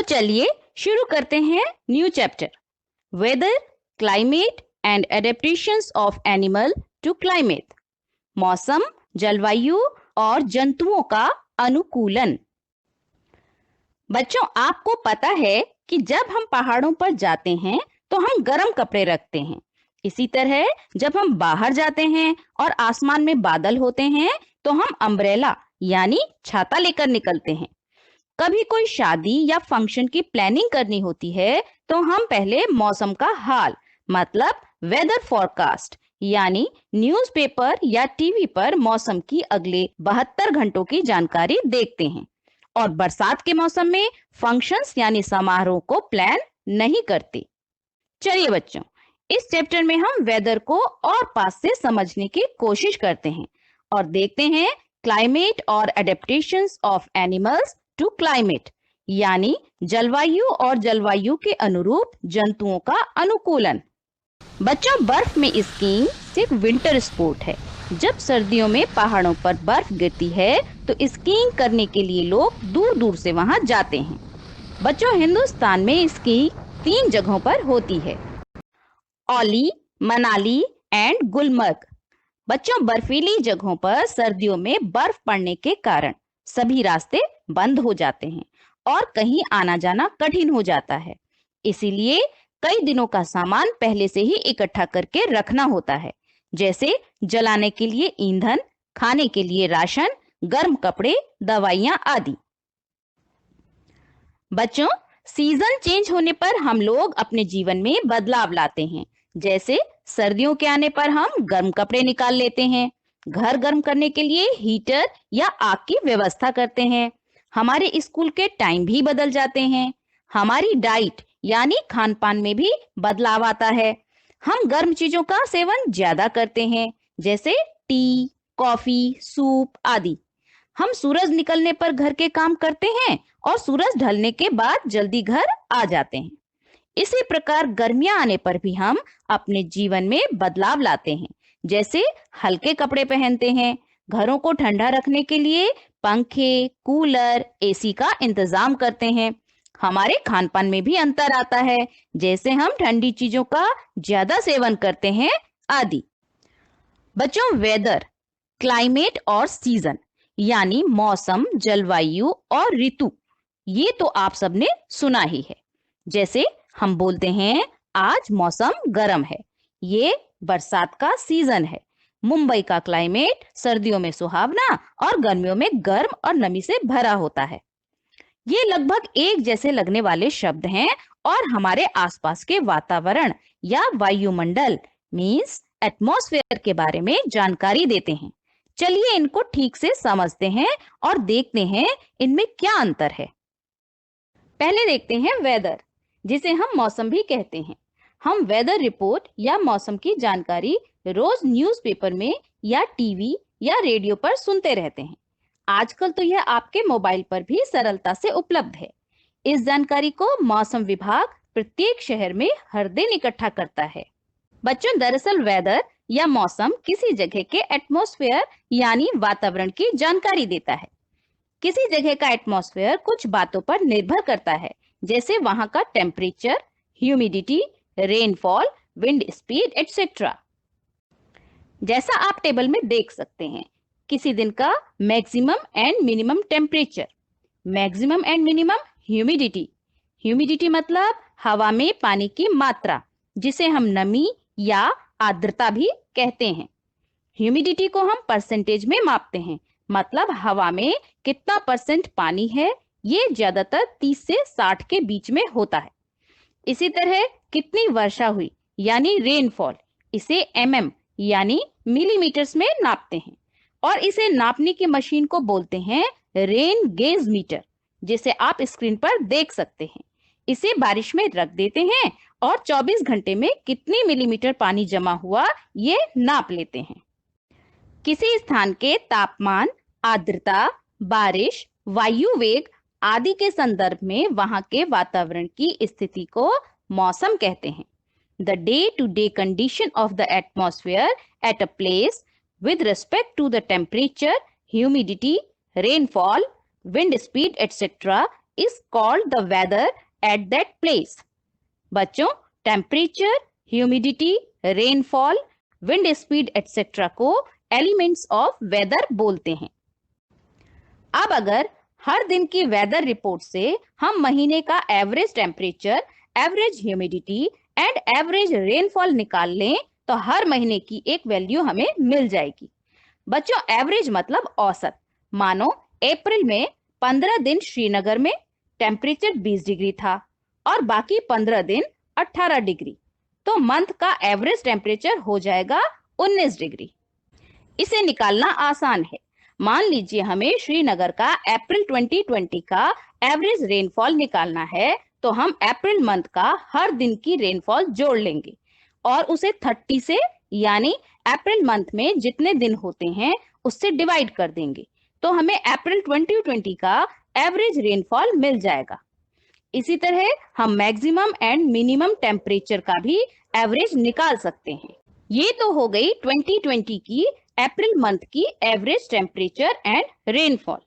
चलिए शुरू करते हैं new chapter, weather, climate and adaptations of animal to climate. मौसम, जलवायु और जंतुओं का अनुकूलन। बच्चों, आपको पता है कि जब हम पहाड़ों पर जाते हैं तो हम गर्म कपड़े रखते हैं। इसी तरह जब हम बाहर जाते हैं और आसमान में बादल होते हैं तो हम अम्ब्रेला यानी छाता लेकर निकलते हैं। कभी कोई शादी या फंक्शन की प्लानिंग करनी होती है तो हम पहले मौसम का हाल मतलब वेदर फोरकास्ट यानी न्यूज़पेपर या टीवी पर मौसम की अगले 72 घंटों की जानकारी देखते हैं। और बरसात के मौसम में फंक्शंस यानी समारोह को प्लान नहीं करते। चलिए बच्चों, इस चैप्टर में हम वेदर को और पास से समझने की कोशिश करते हैं और देखते हैं क्लाइमेट और adaptations of animals to climate यानी जलवायु और जलवायु के अनुरूप जंतुओं का अनुकूलन। बच्चों, बर्फ में स्कीइंग सिर्फ विंटर स्पोर्ट है। जब सर्दियों में पहाड़ों पर बर्फ गिरती है तो स्कीइंग करने के लिए लोग दूर दूर से वहां जाते हैं। बच्चों, हिंदुस्तान में स्कीइंग 3 जगहों पर होती है, औली, मनाली एंड गुलमर्ग। बच्चों, बर्फीली जगहों पर सर्दियों में बर्फ पड़ने के कारण सभी रास्ते बंद हो जाते हैं और कहीं आना जाना कठिन हो जाता है। इसीलिए कई दिनों का सामान पहले से ही इकट्ठा करके रखना होता है, जैसे जलाने के लिए ईंधन, खाने के लिए राशन, गर्म कपड़े, दवाइयां आदि। बच्चों, सीजन चेंज होने पर हम लोग अपने जीवन में बदलाव लाते हैं। जैसे सर्दियों के आने पर हम गर्म कपड़े निकाल लेते हैं, घर गर्म करने के लिए हीटर या आग की व्यवस्था करते हैं। हमारे स्कूल के टाइम भी बदल जाते हैं। हमारी डाइट यानी खान पान में भी बदलाव आता है। हम गर्म चीजों का सेवन ज्यादा करते हैं, जैसे टी, कॉफी, सूप आदि। हम सूरज निकलने पर घर के काम करते हैं और सूरज ढलने के बाद जल्दी घर आ जाते हैं। इसी प्रकार गर्मियां आने पर भी हम अपने जीवन में बदलाव लाते हैं, जैसे हल्के कपड़े पहनते हैं, घरों को ठंडा रखने के लिए पंखे, कूलर, एसी का इंतजाम करते हैं। हमारे खान पान में भी अंतर आता है, जैसे हम ठंडी चीजों का ज्यादा सेवन करते हैं आदि। बच्चों, वेदर, क्लाइमेट और सीजन यानी मौसम, जलवायु और ऋतु, ये तो आप सबने सुना ही है। जैसे हम बोलते हैं आज मौसम गर्म है, ये बरसात का सीजन है। मुंबई का क्लाइमेट सर्दियों में सुहावना और गर्मियों में गर्म और नमी से भरा होता है। ये लगभग एक जैसे लगने वाले शब्द हैं और हमारे आसपास के वातावरण या वायुमंडल मींस एटमॉस्फेयर के बारे में जानकारी देते हैं। चलिए इनको ठीक से समझते हैं और देखते हैं इनमें क्या अंतर है। पहले देखते हैं वेदर, जिसे हम मौसम भी कहते हैं। हम वेदर रिपोर्ट या मौसम की जानकारी रोज न्यूज़पेपर में या टीवी या रेडियो पर सुनते रहते हैं। आजकल तो यह आपके मोबाइल पर भी सरलता से उपलब्ध है। इस जानकारी को मौसम विभाग प्रत्येक शहर में हर दिन इकट्ठा करता है। बच्चों, दरअसल वेदर या मौसम किसी जगह के एटमॉस्फेयर यानी वातावरण की जानकारी देता है। किसी जगह का एटमॉस्फेयर कुछ बातों पर निर्भर करता है, जैसे वहां का temperature, humidity, rainfall, wind speed etcetera. जैसा आप टेबल में देख सकते हैं, किसी दिन का maximum and minimum temperature, maximum and minimum humidity. Humidity मतलब हवा में पानी की मात्रा, जिसे हम नमी या आर्द्रता भी कहते हैं। ह्यूमिडिटी को हम परसेंटेज में मापते हैं, मतलब हवा में कितना परसेंट पानी है। ये ज्यादातर 30 से 60 के बीच में होता है। इसी तरह कितनी वर्षा हुई यानी रेनफॉल, इसे mm यानी मिलीमीटर्स में नापते हैं और इसे नापने की मशीन को बोलते हैं रेन गेज मीटर, जिसे आप स्क्रीन पर देख सकते हैं। इसे बारिश में रख देते हैं और 24 घंटे में कितनी मिलीमीटर पानी जमा हुआ ये नाप लेते हैं। किसी स्थान के तापमान, आर्द्रता, बारिश, वायु वेग आदि के संदर्भ में वहां के वातावरण की स्थिति को मौसम कहते हैं। The day-to-day condition of the atmosphere at a place with respect to the temperature, humidity, rainfall, wind speed, etc. is called the weather at that place. बच्चों, temperature, humidity, rainfall, wind speed etcetera को elements of weather बोलते हैं। अब अगर हर दिन की weather report से हम महीने का average temperature, average humidity and average rainfall निकाल लें तो हर महीने की एक वैल्यू हमें मिल जाएगी। बच्चों, एवरेज मतलब औसत। मानो अप्रैल में 15 दिन श्रीनगर में टेम्परेचर 20 डिग्री था और बाकी 15 दिन 18 डिग्री, तो मंथ का एवरेज टेम्परेचर हो जाएगा 19 डिग्री। इसे निकालना आसान है। मान लीजिए हमें श्रीनगर का अप्रैल 2020 का एवरेज रेनफॉल निकालना है, तो हम अप्रैल मंथ का हर दिन की रेनफॉल जोड़ लेंगे और उसे 30 से, यानी अप्रैल मंथ में जितने दिन होते हैं उससे डिवाइड कर देंगे, तो हमें अप्रैल 2020 का एवरेज रेनफॉल मिल जाएगा। इसी तरह हम मैक्सिमम एंड मिनिमम टेम्परेचर का भी एवरेज निकाल सकते हैं। ये तो हो गई 2020 की अप्रैल मंथ की एवरेज टेम्परेचर एंड रेनफॉल।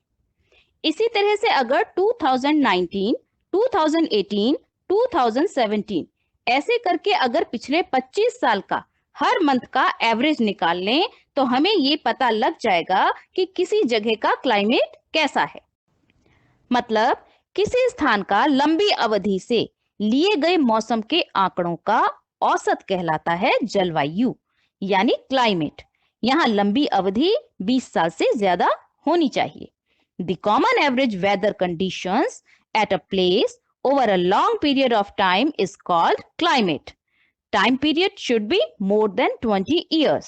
इसी तरह से अगर 2019, 2018, 2017 ऐसे करके अगर पिछले 25 साल का हर मंथ का एवरेज निकाल लें तो हमें ये पता लग जाएगा कि किसी जगह का क्लाइमेट कैसा है। मतलब किसी स्थान का लंबी अवधि से लिए गए मौसम के आंकड़ों का औसत कहलाता है जलवायु, यानी क्लाइमेट। यहाँ लंबी अवधि 20 साल से ज्यादा होनी चाहिए। The common average weather conditions at a place over a long period of time is called climate. Time period should be more than 20 years.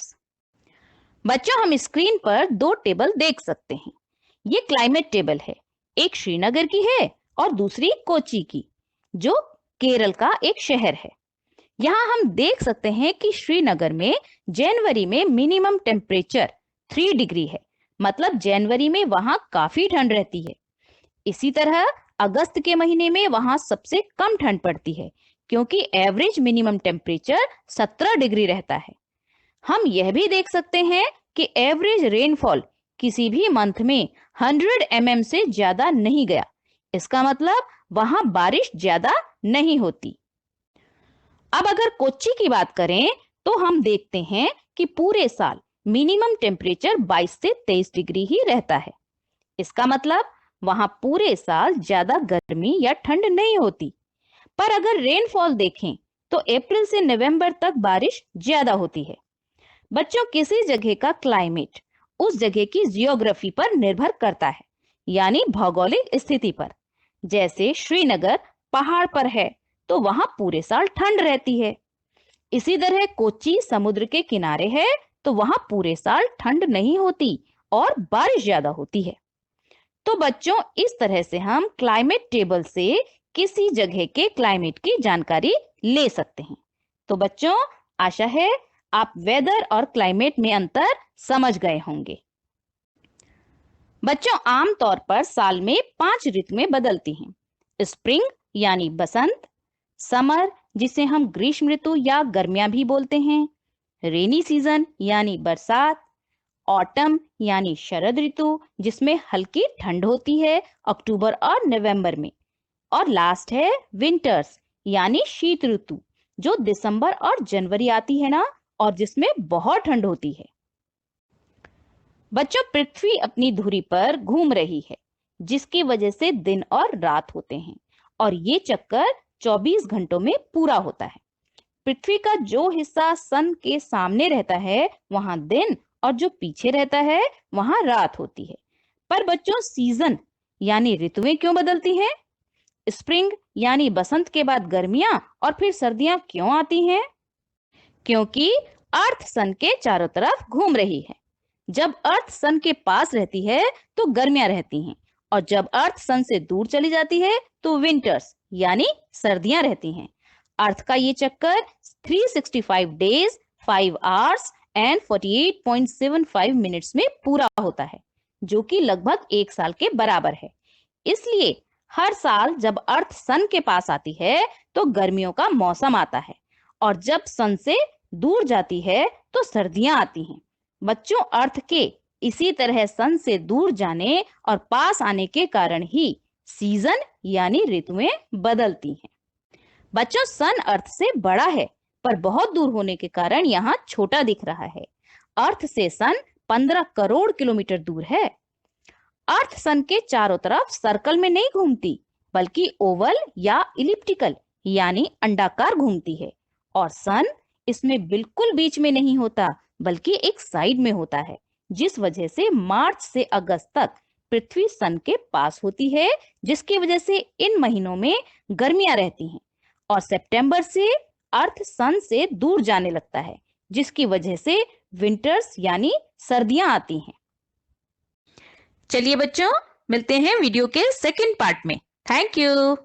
बच्चों, हम स्क्रीन पर दो टेबल देख सकते हैं। ये क्लाइमेट टेबल है, एक श्रीनगर की है और दूसरी कोच्चि की, जो केरल का एक शहर है। यहाँ हम देख सकते हैं कि श्रीनगर में जनवरी में मिनिमम टेम्परेचर 3 डिग्री है, मतलब जनवरी में वहां काफी ठंड रहती है। इसी तरह अगस्त के महीने में वहां सबसे कम ठंड पड़ती है, क्योंकि एवरेज मिनिमम टेम्परेचर 17 डिग्री रहता है। हम यह भी देख सकते हैं कि एवरेज रेनफॉल किसी भी मंथ में 100 mm से ज्यादा नहीं गया। इसका मतलब वहां बारिश ज्यादा नहीं होती। अब अगर कोच्चि की बात करें तो हम देखते हैं कि पूरे साल मिनिमम टेम्परेचर 22 से 23 डिग्री ही रहता है। इसका मतलब वहां पूरे साल ज्यादा गर्मी या ठंड नहीं होती। पर अगर रेनफॉल देखें तो अप्रैल से नवंबर तक बारिश ज्यादा होती है। बच्चों, किसी जगह का क्लाइमेट उस जगह की जियोग्राफी पर निर्भर करता है, यानी भौगोलिक स्थिति पर। जैसे श्रीनगर पहाड़ पर है तो वहां पूरे साल ठंड रहती है। इसी तरह कोच्चि समुद्र के किनारे है तो वहां पूरे साल ठंड नहीं होती और बारिश ज्यादा होती है। तो बच्चों, इस तरह से हम क्लाइमेट टेबल से किसी जगह के क्लाइमेट की जानकारी ले सकते हैं। तो बच्चों, आशा है आप वेदर और क्लाइमेट में अंतर समझ गए होंगे। बच्चों, आमतौर पर साल में 5 ऋतुएं बदलती हैं। स्प्रिंग यानी बसंत, समर जिसे हम ग्रीष्म ऋतु या गर्मियां भी बोलते हैं, रेनी सीजन यानी बरसात, ऑटम यानी शरद ऋतु जिसमें हल्की ठंड होती है अक्टूबर और नवंबर में, और लास्ट है विंटर्स यानी शीत ऋतु जो दिसंबर और जनवरी आती है ना, और जिसमें बहुत ठंड होती है। बच्चों, पृथ्वी अपनी धुरी पर घूम रही है, जिसकी वजह से दिन और रात होते हैं और ये चक्कर 24 घंटों में पूरा होता है। पृथ्वी का जो हिस्सा सन के सामने रहता है वहां दिन, और जो पीछे रहता है वहां रात होती है। पर बच्चों, सीजन यानी ऋतुएं क्यों बदलती हैं? स्प्रिंग यानी बसंत के बाद गर्मियां और फिर सर्दियां क्यों आती हैं? क्योंकि अर्थ सन के चारों तरफ घूम रही है। जब अर्थ सन के पास रहती है तो गर्मियां रहती हैं, और जब अर्थ सन से दूर चली जाती है तो विंटर्स यानी सर्दियां रहती हैं। अर्थ का ये चक्कर 365 डेज, 5 आवर्स एंड 48.75 मिनट्स में पूरा होता है, जो कि लगभग 1 साल के बराबर है। इसलिए हर साल जब अर्थ सन के पास आती है तो गर्मियों का मौसम आता है, और जब सन से दूर जाती है तो सर्दियां आती हैं। बच्चों, अर्थ के इसी तरह सन से दूर जाने और पास आने के कारण ही सीजन यानी ऋतुएं बदलती हैं। बच्चों, सन अर्थ से बड़ा है पर बहुत दूर होने के कारण यहाँ छोटा दिख रहा है। अर्थ से सन 15 करोड़ किलोमीटर दूर है। अर्थ सन के चारों तरफ सर्कल में नहीं घूमती, बल्कि ओवल या इलिप्टिकल यानी अंडाकार घूमती है। और सन इसमें बिल्कुल बीच में नहीं होता, बल्कि एक साइड में होता है, जिस वजह से मार्च से अगस्त तक पृथ्वी सन के पास होती है, जिसकी वजह से इन महीनों में गर्मियां रहती हैं। और सितंबर से अर्थ सन से दूर जाने लगता है, जिसकी वजह से विंटर्स यानी सर्दियां आती हैं। चलिए बच्चों, मिलते हैं वीडियो के सेकंड पार्ट में। Thank you.